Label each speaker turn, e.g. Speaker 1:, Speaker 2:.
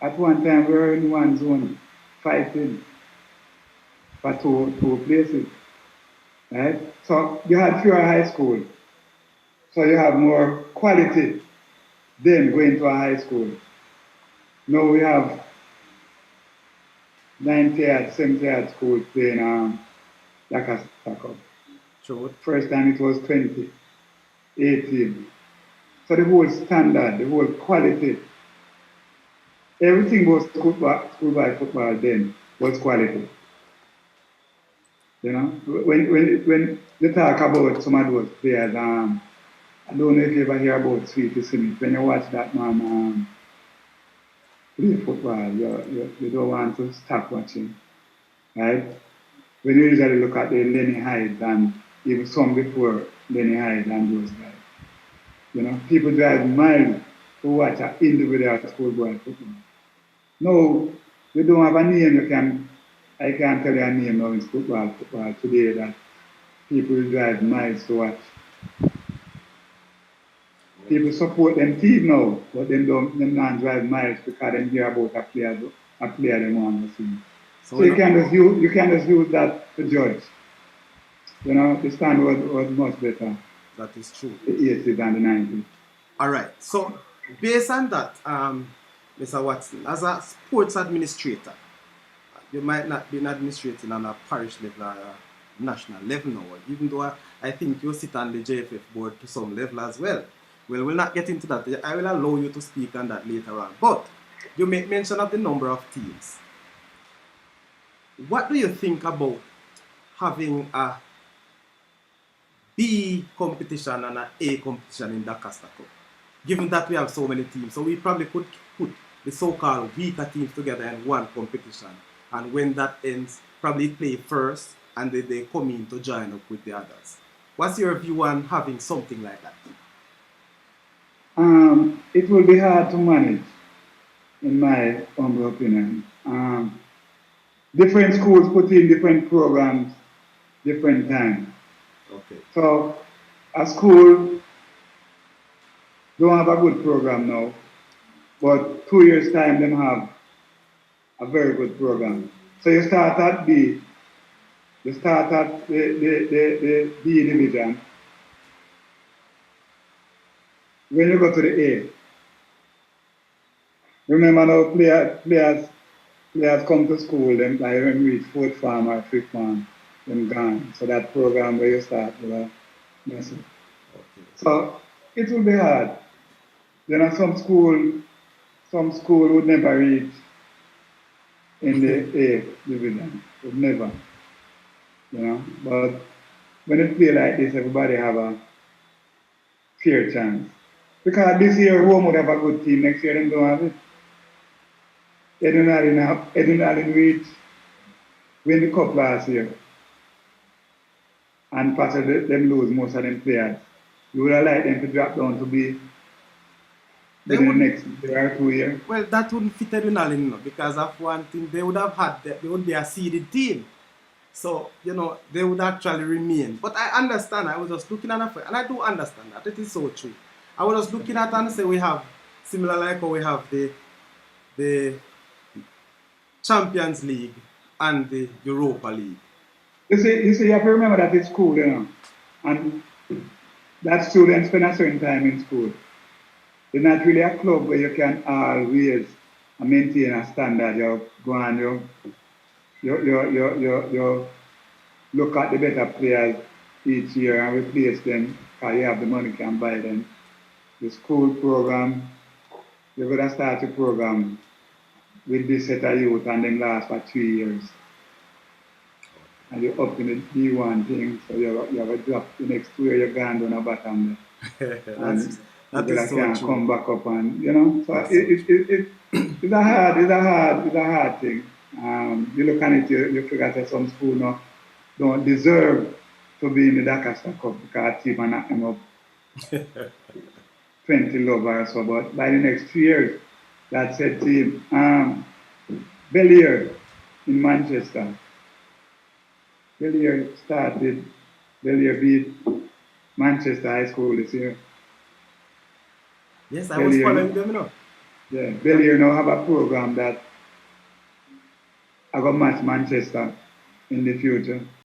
Speaker 1: At one time, we were in one zone fighting for two places, right? So you had fewer high school, so you have more quality then going to a high school. Now we have 90 yard, 70 yard schools playing Dakar Cup.
Speaker 2: True.
Speaker 1: First time it was 2018. So the whole standard, the whole quality, everything was school by football then was quality. You know, when they talk about some of those players, I don't know if you ever hear about Sweetie Smith. When you watch that man play football, you don't want to stop watching, right? When you usually look at the Lenny Hyde and even some before Lenny Hyde and those guys, you know, people drive miles to watch an individual schoolboy football. No, you don't have a name I can't tell you a name now in football today that people drive miles to watch. People support them team now, but them not drive miles because they hear about a player they want to see.
Speaker 2: So
Speaker 1: So you can just use that to judge. You know, the standard was much better,
Speaker 2: that is true.
Speaker 1: the 80s and the 90s.
Speaker 2: All right. So based on that, Mr. Watson, as a sports administrator, you might not be administrating on a parish level or a national level now, even though I think you sit on the JFF board to some level as well. Well, we'll not get into that. I will allow you to speak on that later on. But you make mention of the number of teams. What do you think about having a B competition and an A competition in the Cup? Given that we have so many teams, so we probably could put the so-called weaker teams together in one competition, and when that ends, probably play first, and then they come in to join up with the others. What's your view on having something like that?
Speaker 1: It will be hard to manage, in my humble opinion. Different schools put in different programs, different times.
Speaker 2: Okay.
Speaker 1: So a school don't have a good program now, but 2 years time them have a very good program. So you start at B, you start at the B division. When you go to the A, remember now players come to school, them like when you reach fourth form or fifth form, them gone. So that program where you start with a message.
Speaker 2: Okay.
Speaker 1: So it will be hard. You know, some school would never reach in the A division. Would never. You know. But when it play like this, everybody have a fair chance. Because this year home would have a good team, next year them don't have it. Edwin reach win the cup last year and possibly them lose most of them players. You would have liked them to drop down to be
Speaker 2: They
Speaker 1: in the
Speaker 2: would.
Speaker 1: next year or 2 years.
Speaker 2: Well, that wouldn't fit Edwin no, because of one thing, they would have had, they would be a seeded team. So, they would actually remain. But I understand, I was just looking at it, and I do understand that, it is so true. I was just looking at it and say we have, similar like how we have the Champions League and the Europa League.
Speaker 1: You have to remember that it's school, and that students spend a certain time in school. It's not really a club where you can always maintain a standard. You go and you look at the better players each year and replace them because you have the money can buy them. The school program, you're going to start a program with this set of youth and then last for 3 years. And you're up in the D1 thing, so you have a drop the next 2 years, you're gone down the bottom there. And
Speaker 2: that
Speaker 1: you
Speaker 2: is so
Speaker 1: can
Speaker 2: true.
Speaker 1: come back up and, so
Speaker 2: That's
Speaker 1: it's a hard thing. You look at it, you figure that some school now don't deserve to be in the Dakar Cup because team are not them up 20 love or so, but by the next 3 years, that said team, Bellier in Manchester. Bellier beat Manchester High School this year.
Speaker 2: Yes, I was following them,
Speaker 1: Yeah, Bellear now have a program that I got match Manchester in the future.